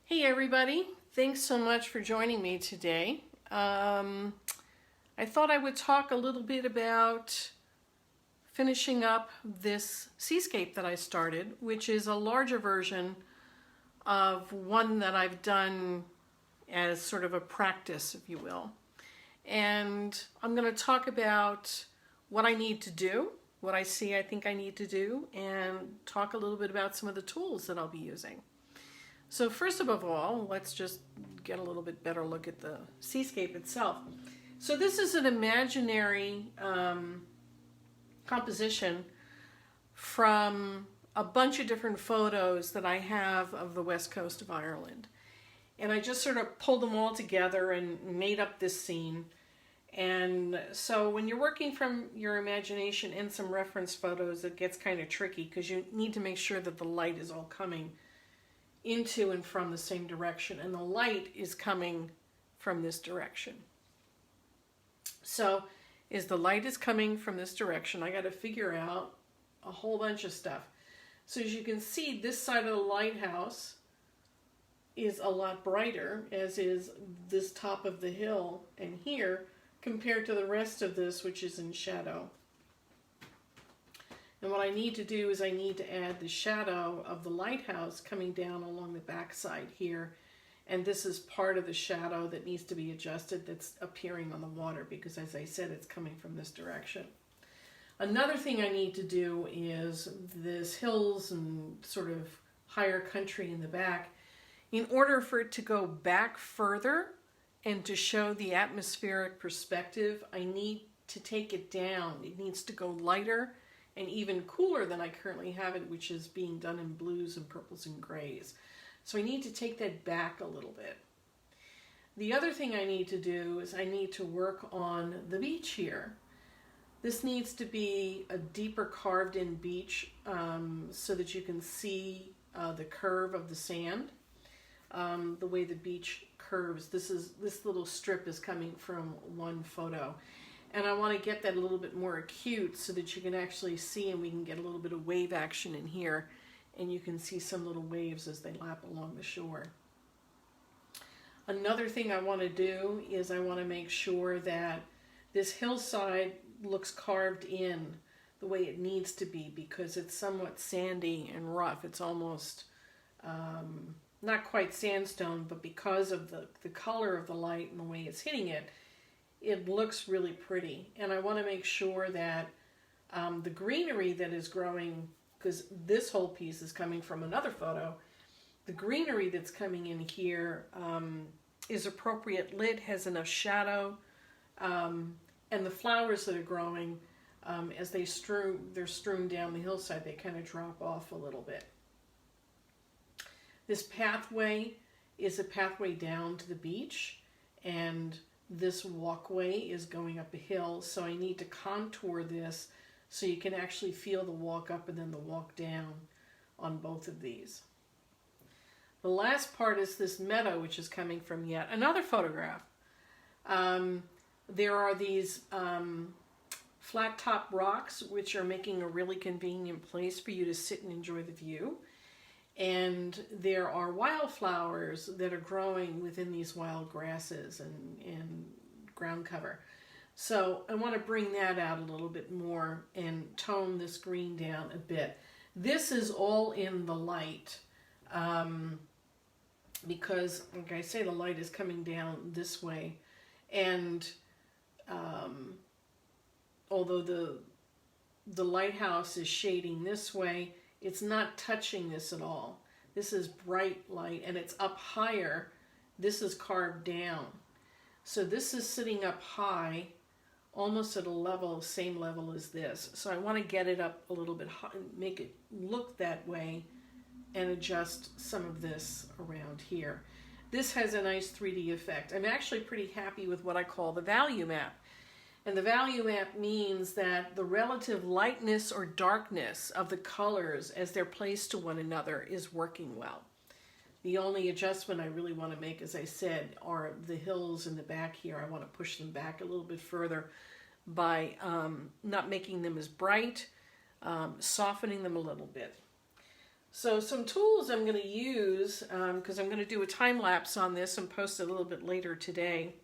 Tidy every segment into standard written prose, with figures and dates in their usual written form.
Hey everybody, thanks so much for joining me today. I thought I would talk a little bit about finishing up this Seascape that I started, which is a larger version of one that I've done as sort of a practice, if you will. And I'm going to talk about what I need to do, what I think I need to do, and talk a little bit about some of the tools that I'll be using. So first of all, let's just get a little bit better look at the Seascape itself. So this is an imaginary composition from a bunch of different photos that I have of the west coast of Ireland. And I just sort of pulled them all together and made up this scene. And so when you're working from your imagination and some reference photos, it gets kind of tricky because you need to make sure that the light is all coming into and from the same direction, and the light is coming from this direction. So as the light is coming from this direction, I got to figure out a whole bunch of stuff. So as you can see, this side of the lighthouse is a lot brighter, as is this top of the hill and here, compared to the rest of this, which is in shadow. And what I need to do is I need to add the shadow of the lighthouse coming down along the backside here. And this is part of the shadow that needs to be adjusted that's appearing on the water because, as I said, it's coming from this direction. Another thing I need to do is this hills and sort of higher country in the back. In order for it to go back further and to show the atmospheric perspective, I need to take it down. It needs to go lighter and even cooler than I currently have it, which is being done in blues and purples and grays. So I need to take that back a little bit. The other thing I need to do is I need to work on the beach here. This needs to be a deeper carved in beach so that you can see the curve of the sand, the way the beach curves. This little strip is coming from one photo. And I want to get that a little bit more acute so that you can actually see, and we can get a little bit of wave action in here, and you can see some little waves as they lap along the shore. Another thing I want to do is I want to make sure that this hillside looks carved in the way it needs to be because it's somewhat sandy and rough. It's almost not quite sandstone, but because of the color of the light and the way it's hitting it, it looks really pretty. And I want to make sure that the greenery that is growing, because this whole piece is coming from another photo, the greenery that's coming in here is appropriate lit, has enough shadow, and the flowers that are growing, as they're strewn down the hillside, they kind of drop off a little bit. This pathway is a pathway down to the beach, and this walkway is going up a hill, so I need to contour this so you can actually feel the walk up and then the walk down on both of these. The last part is this meadow, which is coming from yet another photograph. There are these flat top rocks, which are making a really convenient place for you to sit and enjoy the view. And there are wildflowers that are growing within these wild grasses and ground cover. So I want to bring that out a little bit more and tone this green down a bit. This is all in the light because, like I say, the light is coming down this way. And although the lighthouse is shading this way, it's not touching this at all. This is bright light and it's up higher. This is carved down. So this is sitting up high, almost at a level, same level as this. So I want to get it up a little bit high, make it look that way, and adjust some of this around here. This has a nice 3D effect. I'm actually pretty happy with what I call the value map. And the value map means that the relative lightness or darkness of the colors as they're placed to one another is working well. The only adjustment I really want to make, as I said, are the hills in the back here. I want to push them back a little bit further by not making them as bright, softening them a little bit. So some tools I'm going to use, because I'm going to do a time lapse on this and post it a little bit later today,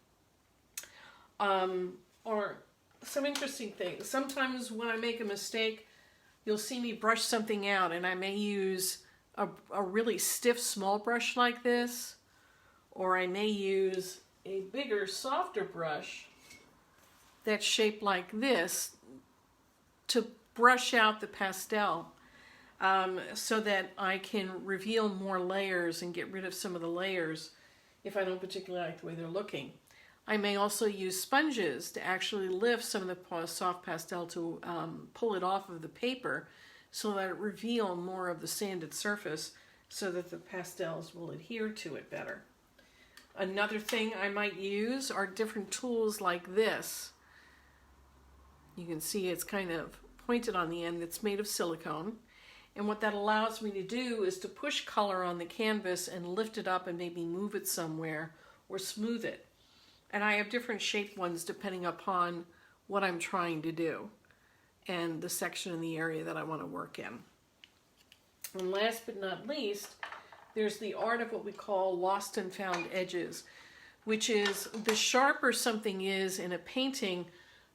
are some interesting things. Sometimes when I make a mistake, you'll see me brush something out, and I may use a really stiff small brush like this, or I may use a bigger, softer brush that's shaped like this to brush out the pastel, so that I can reveal more layers and get rid of some of the layers if I don't particularly like the way they're looking. I may also use sponges to actually lift some of the soft pastel to pull it off of the paper so that it reveal more of the sanded surface so that the pastels will adhere to it better. Another thing I might use are different tools like this. You can see it's kind of pointed on the end. It's made of silicone. And what that allows me to do is to push color on the canvas and lift it up and maybe move it somewhere or smooth it. And I have different shaped ones depending upon what I'm trying to do and the section in the area that I want to work in. And last but not least, there's the art of what we call lost and found edges, which is the sharper something is in a painting,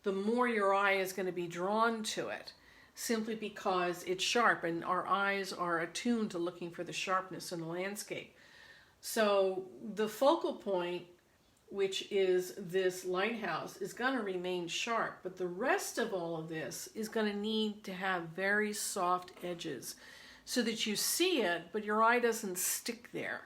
the more your eye is going to be drawn to it, simply because it's sharp and our eyes are attuned to looking for the sharpness in the landscape. So the focal point, which is this lighthouse, is going to remain sharp, but the rest of all of this is going to need to have very soft edges so that you see it, but your eye doesn't stick there.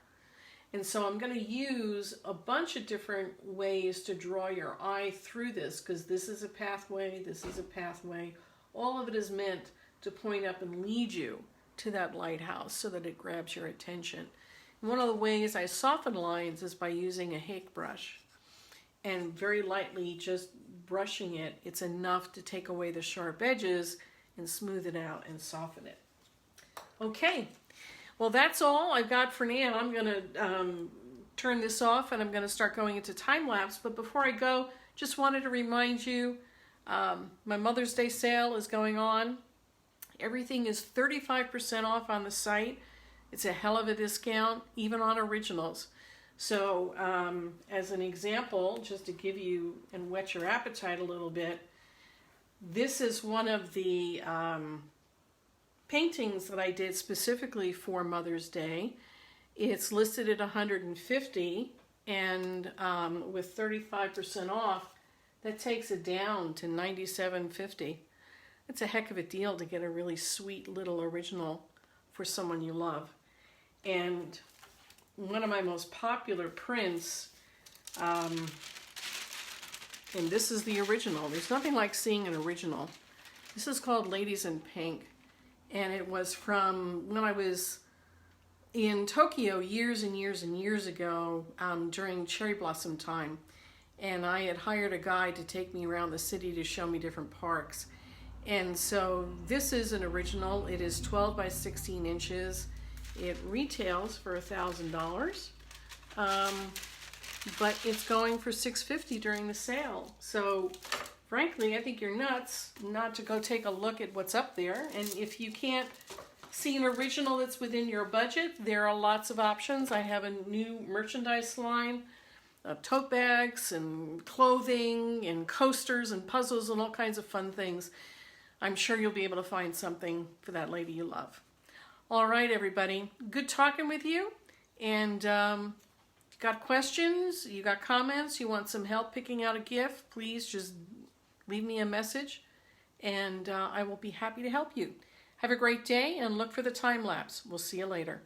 And so I'm going to use a bunch of different ways to draw your eye through this, because this is a pathway, this is a pathway. All of it is meant to point up and lead you to that lighthouse so that it grabs your attention. One of the ways I soften lines is by using a hake brush and very lightly just brushing it. It's enough to take away the sharp edges and smooth it out and soften it. Okay, well that's all I've got for now. I'm going to turn this off and I'm going to start going into time lapse. But before I go, just wanted to remind you, my Mother's Day sale is going on. Everything is 35% off on the site. It's a hell of a discount, even on originals. So as an example, just to give you and whet your appetite a little bit, this is one of the paintings that I did specifically for Mother's Day. It's listed at $150, and with 35% off, that takes it down to $97.50. It's a heck of a deal to get a really sweet little original for someone you love. And one of my most popular prints, and this is the original. There's nothing like seeing an original. This is called Ladies in Pink, and it was from when I was in Tokyo years and years and years ago during cherry blossom time. And I had hired a guide to take me around the city to show me different parks. And so this is an original. It is 12 by 16 inches. It retails for $1,000, but it's going for $650 during the sale. So frankly, I think you're nuts not to go take a look at what's up there. And if you can't see an original that's within your budget, there are lots of options. I have a new merchandise line of tote bags and clothing and coasters and puzzles and all kinds of fun things. I'm sure you'll be able to find something for that lady you love. All right, everybody. Good talking with you. And got questions, you got comments, you want some help picking out a gift, please just leave me a message and I will be happy to help you. Have a great day and look for the time lapse. We'll see you later.